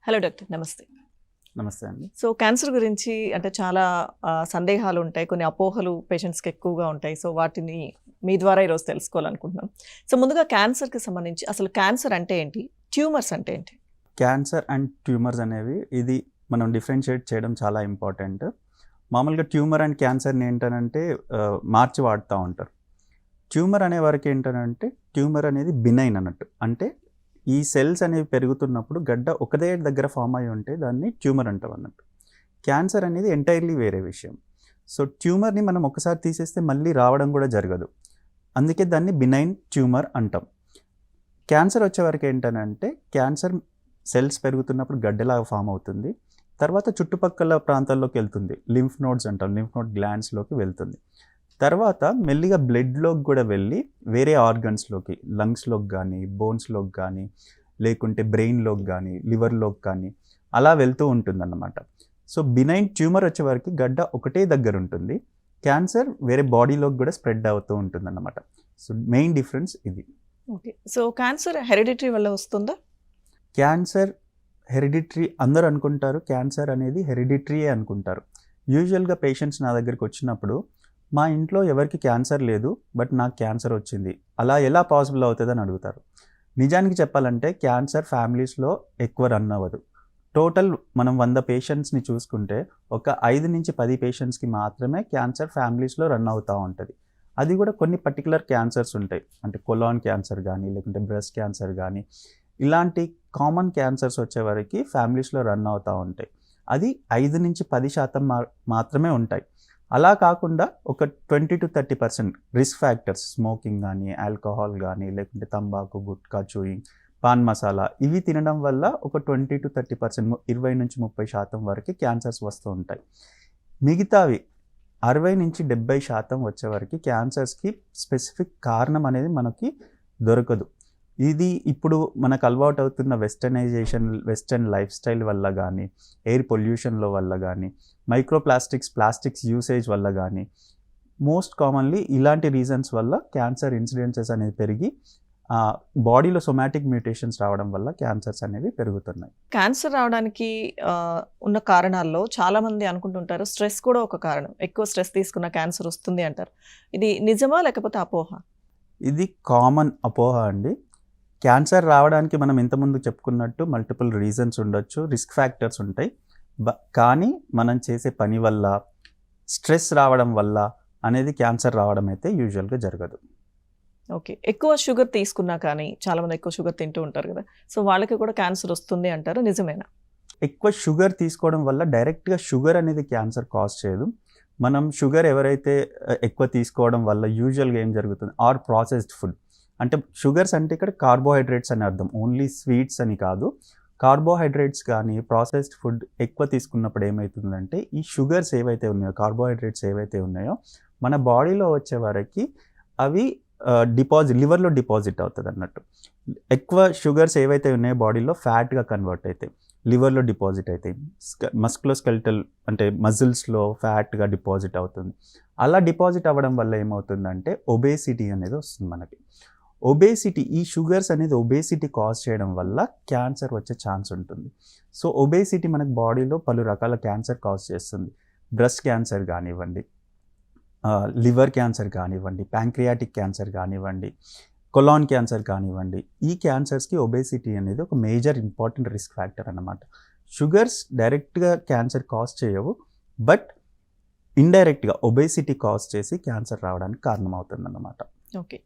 Hello doctor, నమస్తే. నమస్తే అండి. సో క్యాన్సర్ గురించి అంటే చాలా సందేహాలు ఉంటాయి, కొన్ని అపోహలు పేషెంట్స్కి ఎక్కువగా ఉంటాయి. సో వాటిని మీ ద్వారా ఈరోజు తెలుసుకోవాలనుకుంటున్నాం. సో ముందుగా క్యాన్సర్కి సంబంధించి అసలు క్యాన్సర్ అంటే ఏంటి, ట్యూమర్స్ అంటే ఏంటి? క్యాన్సర్ అండ్ ట్యూమర్స్ అనేవి ఇది మనం డిఫరెన్షియేట్ చేయడం చాలా ఇంపార్టెంట్. మామూలుగా ట్యూమర్ అండ్ క్యాన్సర్ని ఏంటనంటే మార్చి వాడుతూ ఉంటారు. ట్యూమర్ అనే వరకు ఏంటనంటే ట్యూమర్ అనేది బినైన్ అన్నట్టు, అంటే ఈ సెల్స్ అనేవి పెరుగుతున్నప్పుడు గడ్డ ఒకదే దగ్గర ఫామ్ అయి ఉంటే దాన్ని ట్యూమర్ అంటాం అన్నట్టు. క్యాన్సర్ అనేది ఎంటైర్లీ వేరే విషయం. సో ట్యూమర్ని మనం ఒకసారి తీసేస్తే మళ్ళీ రావడం కూడా జరగదు, అందుకే దాన్ని బినైన్ ట్యూమర్ అంటాం. క్యాన్సర్ వచ్చేవరకు ఏంటనంటే క్యాన్సర్ సెల్స్ పెరుగుతున్నప్పుడు గడ్డలాగా ఫామ్ అవుతుంది, తర్వాత చుట్టుపక్కల ప్రాంతాల్లోకి వెళ్తుంది, లింఫ్ నోడ్స్ అంటాం, లింఫ్ నోడ్ గ్లాండ్స్లోకి వెళ్తుంది. తర్వాత మెల్లిగా బ్లడ్లోకి కూడా వెళ్ళి వేరే ఆర్గన్స్లోకి, లంగ్స్లోకి కానీ, బోన్స్లోకి కానీ, లేకుంటే బ్రెయిన్లోకి కానీ, లివర్లోకి కానీ అలా వెళ్తూ ఉంటుందన్నమాట. సో బినైన్ ట్యూమర్ వచ్చేవరకు గడ్డ ఒకటే దగ్గర ఉంటుంది, క్యాన్సర్ వేరే బాడీలోకి కూడా స్ప్రెడ్ అవుతూ ఉంటుందన్నమాట. సో మెయిన్ డిఫరెన్స్ ఇది. ఓకే, సో క్యాన్సర్ హెరిడిటరీ వల్ల వస్తుందా? క్యాన్సర్ హెరిడిటరీ అందరూ అనుకుంటారు, క్యాన్సర్ అనేది హెరిడిటరీయే అనుకుంటారు. యూజువల్గా పేషెంట్స్ నా దగ్గరికి వచ్చినప్పుడు మా ఇంట్లో ఎవరికి క్యాన్సర్ లేదు బట్ నాకు క్యాన్సర్ వచ్చింది, అలా ఎలా పాసిబుల్ అవుతుందని అడుగుతారు. నిజానికి చెప్పాలంటే క్యాన్సర్ ఫ్యామిలీస్లో ఎక్కువ రన్ అవ్వదు. టోటల్ మనం 100 పేషెంట్స్ని చూసుకుంటే ఒక 5 నుంచి 10 పేషెంట్స్కి మాత్రమే క్యాన్సర్ ఫ్యామిలీస్లో రన్ అవుతూ ఉంటుంది. అది కూడా కొన్ని పర్టికులర్ క్యాన్సర్స్ ఉంటాయి, అంటే కొలాన్ క్యాన్సర్ కానీ, లేకుంటే బ్రెస్ట్ క్యాన్సర్ కానీ, ఇలాంటి కామన్ క్యాన్సర్స్ వచ్చేవరకు ఫ్యామిలీస్లో రన్ అవుతూ ఉంటాయి. అది 5 నుంచి 10% మాత్రమే ఉంటాయి. అలా కాకుండా ఒక 20 to 30% రిస్క్ ఫ్యాక్టర్స్, స్మోకింగ్ కానీ, ఆల్కహాల్ కానీ, లేకుంటే తంబాకు, గుట్కా, చూయింగ్, పాన్ మసాలా ఇవి తినడం వల్ల ఒక 20 to 30%, 20 నుంచి 30% వరకు క్యాన్సర్స్ వస్తూ ఉంటాయి. మిగతావి 60 నుంచి 70% వచ్చేవరకు క్యాన్సర్స్కి స్పెసిఫిక్ కారణం అనేది మనకి దొరకదు. ఇది ఇప్పుడు మనకు అలవాటు అవుతున్న వెస్టర్న్ లైఫ్ స్టైల్ వల్ల కానీ, ఎయిర్ పొల్యూషన్లో వల్ల కానీ, ప్లాస్టిక్స్ యూసేజ్ వల్ల కానీ, మోస్ట్ కామన్లీ ఇలాంటి రీజన్స్ వల్ల క్యాన్సర్ ఇన్సిడెన్సెస్ అనేది పెరిగి బాడీలో సొమాటిక్ మ్యూటేషన్స్ రావడం వల్ల క్యాన్సర్స్ అనేవి పెరుగుతున్నాయి. క్యాన్సర్ రావడానికి ఉన్న కారణాల్లో చాలా మంది అనుకుంటుంటారు స్ట్రెస్ కూడా ఒక కారణం, ఎక్కువ స్ట్రెస్ తీసుకున్న క్యాన్సర్ వస్తుంది అంటారు. ఇది నిజమా లేకపోతే అపోహ? ఇది కామన్ అపోహ అండి. క్యాన్సర్ రావడానికి మనం ఇంతకుముందు చెప్పుకున్నట్టు మల్టిపుల్ రీజన్స్ ఉండొచ్చు, రిస్క్ ఫ్యాక్టర్స్ ఉంటాయి. కానీ మనం చేసే పని వల్ల, స్ట్రెస్ రావడం వల్ల అనేది క్యాన్సర్ రావడం అయితే యూజువల్గా జరగదు. ఓకే, ఎక్కువ షుగర్ తీసుకున్నా కానీ, చాలామంది ఎక్కువ షుగర్ తింటూ ఉంటారు కదా, సో వాళ్ళకి కూడా క్యాన్సర్ వస్తుంది అంటారు, నిజమేనా? ఎక్కువ షుగర్ తీసుకోవడం వల్ల డైరెక్ట్గా షుగర్ అనేది క్యాన్సర్ కాజ్ చేయదు. మనం షుగర్ ఎవరైతే ఎక్కువ తీసుకోవడం వల్ల యూజువల్గా ఏం జరుగుతుంది, ఆర్ ప్రాసెస్డ్ ఫుడ్, అంటే షుగర్స్ అంటే ఇక్కడ కార్బోహైడ్రేట్స్ అని అర్థం, ఓన్లీ స్వీట్స్ అని కాదు. కార్బోహైడ్రేట్స్ కానీ ప్రాసెస్డ్ ఫుడ్ ఎక్కువ తీసుకున్నప్పుడు ఏమవుతుందంటే ఈ షుగర్స్ ఏవైతే ఉన్నాయో, కార్బోహైడ్రేట్స్ ఏవైతే ఉన్నాయో మన బాడీలో వచ్చే వరకు అవి లివర్లో డిపాజిట్ అవుతుంది అన్నట్టు. ఎక్కువ షుగర్స్ ఏవైతే ఉన్నాయో బాడీలో ఫ్యాట్గా కన్వర్ట్ అవుతాయి, లివర్లో డిపాజిట్ అవుతాయి, మస్కులోస్కెలిటల్ అంటే మజిల్స్లో ఫ్యాట్గా డిపాజిట్ అవుతుంది. అలా డిపాజిట్ అవ్వడం వల్ల ఏమవుతుందంటే ఒబేసిటీ అనేది వస్తుంది మనకి. ఈ షుగర్స్ అనేది ఒబేసిటీ కాజ్ చేయడం వల్ల క్యాన్సర్ వచ్చే ఛాన్స్ ఉంటుంది. సో ఒబేసిటీ మనకు బాడీలో పలు రకాల క్యాన్సర్ కాజ్ చేస్తుంది. బ్రెస్ట్ క్యాన్సర్ కానివ్వండి, లివర్ క్యాన్సర్ కానివ్వండి, ప్యాంక్రియాటిక్ క్యాన్సర్ కానివ్వండి, కొలాన్ క్యాన్సర్ కానివ్వండి, ఈ క్యాన్సర్స్కి ఒబేసిటీ అనేది ఒక మేజర్ ఇంపార్టెంట్ రిస్క్ ఫ్యాక్టర్ అన్నమాట. షుగర్స్ డైరెక్ట్గా క్యాన్సర్ కాజ్ చేయవు, బట్ ఇండైరెక్ట్గా ఒబేసిటీ కాజ్ చేసి క్యాన్సర్ రావడానికి కారణమవుతుంది అన్నమాట. ఓకే,